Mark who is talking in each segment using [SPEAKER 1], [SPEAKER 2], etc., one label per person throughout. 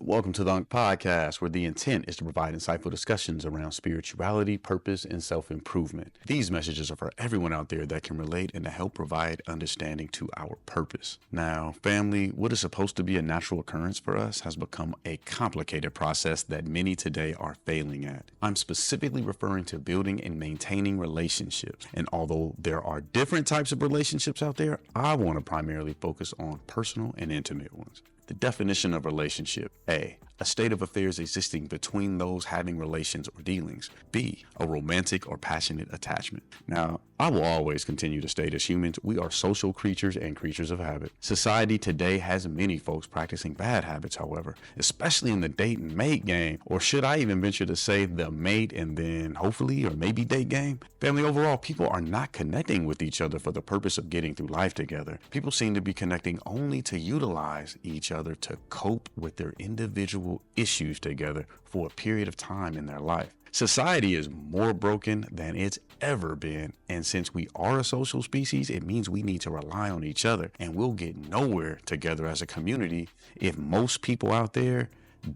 [SPEAKER 1] Welcome to the UNC Podcast, where the intent is to provide insightful discussions around spirituality, purpose, and self-improvement. These messages are for everyone out there that can relate and to help provide understanding to our purpose. Now, family, what is supposed to be a natural occurrence for us has become a complicated process that many today are failing at. I'm specifically referring to building and maintaining relationships. And although there are different types of relationships out there, I want to primarily focus on personal and intimate ones. The definition of relationship: A, a state of affairs existing between those having relations or dealings. B, a romantic or passionate attachment. Now, I will always continue to state, as humans, we are social creatures and creatures of habit. Society today has many folks practicing bad habits, however, especially in the date and mate game, or should I even venture to say the mate and then hopefully or maybe date game? Family, overall, people are not connecting with each other for the purpose of getting through life together. People seem to be connecting only to utilize each other to cope with their individual issues together for a period of time in their life. Society is more broken than it's ever been, and since we are a social species, it means we need to rely on each other, and we'll get nowhere together as a community if most people out there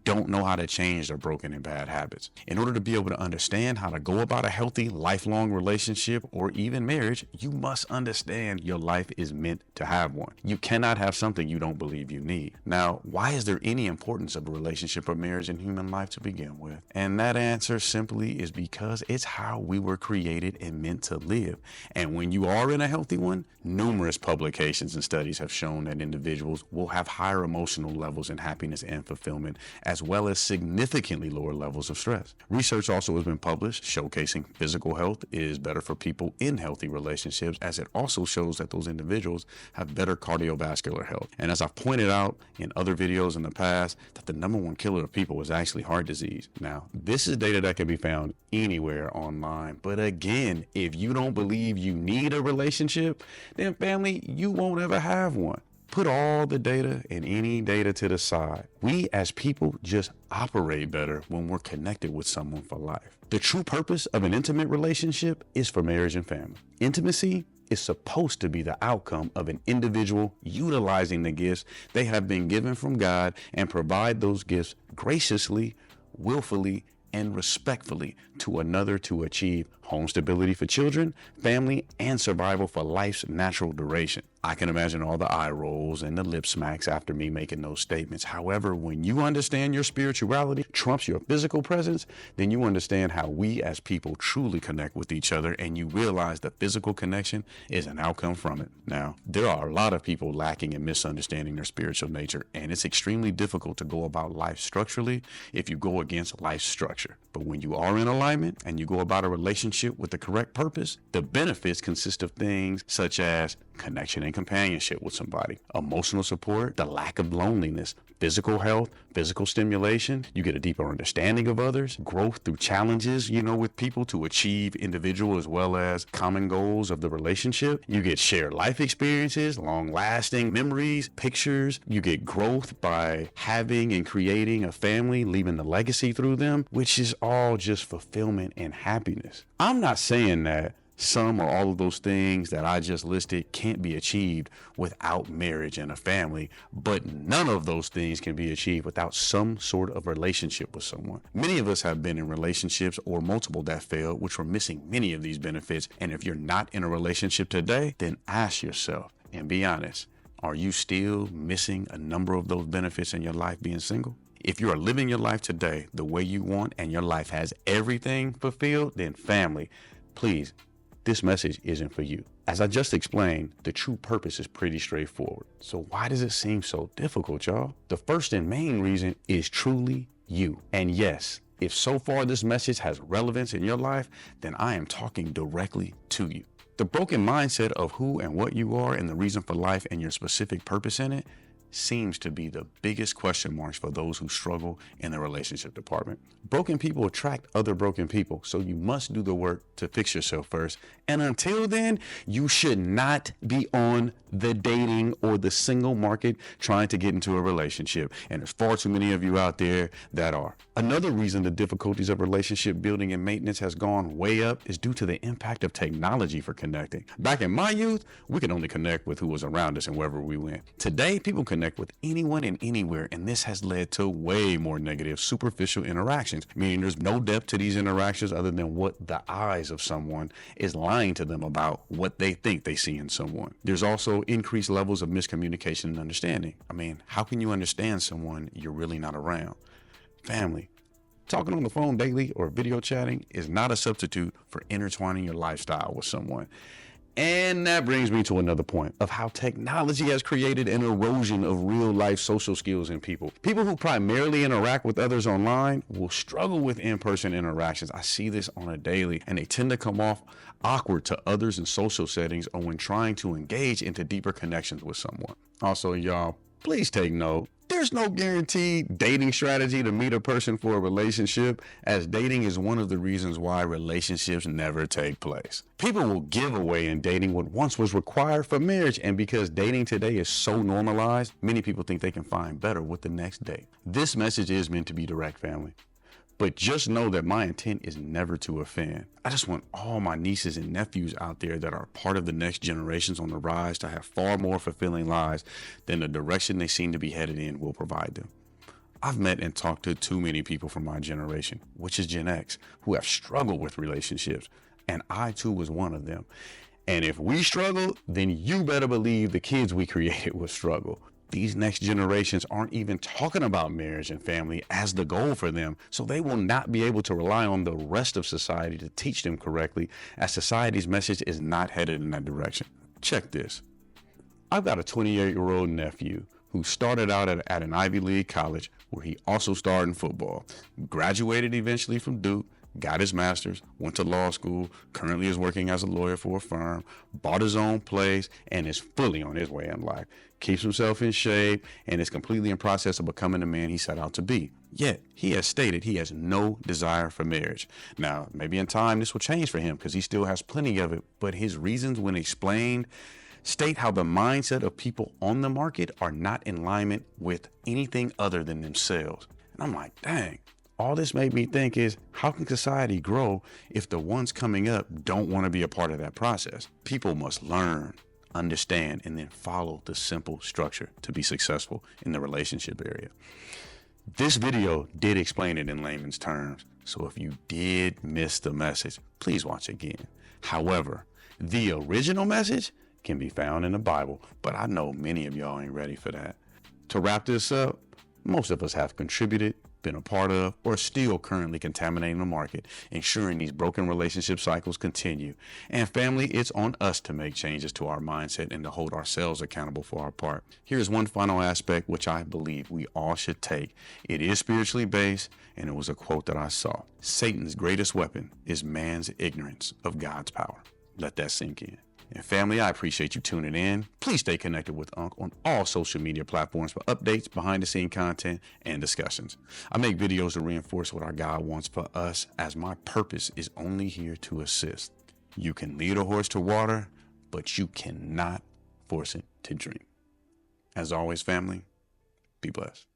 [SPEAKER 1] don't know how to change their broken and bad habits. In order to be able to understand how to go about a healthy, lifelong relationship or even marriage, you must understand your life is meant to have one. You cannot have something you don't believe you need. Now, why is there any importance of a relationship or marriage in human life to begin with? And that answer simply is because it's how we were created and meant to live. And when you are in a healthy one, numerous publications and studies have shown that individuals will have higher emotional levels in happiness and fulfillment, as well as significantly lower levels of stress. Research also has been published showcasing physical health is better for people in healthy relationships, as it also shows that those individuals have better cardiovascular health. And as I've pointed out in other videos in the past, that the number one killer of people is actually heart disease. Now, this is data that can be found anywhere online. But again, if you don't believe you need a relationship, then family, you won't ever have one. Put all the data and any data to the side. We as people just operate better when we're connected with someone for life. The true purpose of an intimate relationship is for marriage and family. Intimacy is supposed to be the outcome of an individual utilizing the gifts they have been given from God and provide those gifts graciously, willfully, and respectfully to another to achieve home stability for children, family, and survival for life's natural duration. I can imagine all the eye rolls and the lip smacks after me making those statements. However, when you understand your spirituality trumps your physical presence, then you understand how we as people truly connect with each other, and you realize the physical connection is an outcome from it. Now, there are a lot of people lacking in misunderstanding their spiritual nature, and it's extremely difficult to go about life structurally if you go against life structure. But when you are in alignment and you go about a relationship with the correct purpose, the benefits consist of things such as connection and companionship with somebody, emotional support, the lack of loneliness, physical health, physical stimulation. You get a deeper understanding of others, growth through challenges, with people to achieve individual as well as common goals of the relationship. You get shared life experiences, long lasting memories, pictures. You get growth by having and creating a family, leaving a legacy through them, which is all just fulfillment and happiness. I'm not saying that some or all of those things that I just listed can't be achieved without marriage and a family, but none of those things can be achieved without some sort of relationship with someone. Many of us have been in relationships or multiple that failed, which were missing many of these benefits. And if you're not in a relationship today, then ask yourself and be honest, are you still missing a number of those benefits in your life being single? If you are living your life today the way you want and your life has everything fulfilled, then family, please, this message isn't for you. As I just explained, the true purpose is pretty straightforward. So why does it seem so difficult, y'all? The first and main reason is truly you. And yes, if so far this message has relevance in your life, then I am talking directly to you. The broken mindset of who and what you are and the reason for life and your specific purpose in it seems to be the biggest question marks for those who struggle in the relationship department. Broken people attract other broken people, so you must do the work to fix yourself first. And until then, you should not be on the dating or the single market trying to get into a relationship. And there's far too many of you out there that are. Another reason the difficulties of relationship building and maintenance has gone way up is due to the impact of technology for connecting. Back in my youth, we could only connect with who was around us and wherever we went. Today, people connect with anyone and anywhere, and this has led to way more negative, superficial interactions, meaning there's no depth to these interactions other than what the eyes of someone is lying to them about what they think they see in someone. There's also increased levels of miscommunication and understanding. I mean, how can you understand someone you're really not around? Family. Talking on the phone daily or video chatting is not a substitute for intertwining your lifestyle with someone. And that brings me to another point of how technology has created an erosion of real life social skills in people. People who primarily interact with others online will struggle with in-person interactions. I see this on a daily, and they tend to come off awkward to others in social settings or when trying to engage into deeper connections with someone. Also, y'all, please take note. There's no guaranteed dating strategy to meet a person for a relationship, as dating is one of the reasons why relationships never take place. People will give away in dating what once was required for marriage, and because dating today is so normalized, many people think they can find better with the next date. This message is meant to be direct, family. But just know that my intent is never to offend. I just want all my nieces and nephews out there that are part of the next generations on the rise to have far more fulfilling lives than the direction they seem to be headed in will provide them. I've met and talked to too many people from my generation, which is Gen X, who have struggled with relationships. And I too was one of them. And if we struggle, then you better believe the kids we created will struggle. These next generations aren't even talking about marriage and family as the goal for them, so they will not be able to rely on the rest of society to teach them correctly, as society's message is not headed in that direction. Check this. I've got a 28-year-old nephew who started out at an Ivy League college where he also starred in football, graduated eventually from Duke, got his master's, went to law school, currently is working as a lawyer for a firm, bought his own place, and is fully on his way in life. Keeps himself in shape and is completely in process of becoming the man he set out to be. Yet, he has stated he has no desire for marriage. Now, maybe in time this will change for him because he still has plenty of it, but his reasons when explained state how the mindset of people on the market are not in alignment with anything other than themselves. And I'm like, dang. All this made me think is, how can society grow if the ones coming up don't want to be a part of that process? People must learn, understand, and then follow the simple structure to be successful in the relationship area. This video did explain it in layman's terms, so if you did miss the message, please watch again. However, the original message can be found in the Bible, but I know many of y'all ain't ready for that. To wrap this up, most of us have contributed, been a part of, or still currently contaminating the market, ensuring these broken relationship cycles continue. And family, it's on us to make changes to our mindset and to hold ourselves accountable for our part. Here's one final aspect which I believe we all should take. It is spiritually based, and it was a quote that I saw. Satan's greatest weapon is man's ignorance of God's power. Let that sink in. And family, I appreciate you tuning in. Please stay connected with Unc on all social media platforms for updates, behind the scene content, and discussions. I make videos to reinforce what our God wants for us, as my purpose is only here to assist. You can lead a horse to water, but you cannot force it to drink. As always, family, be blessed.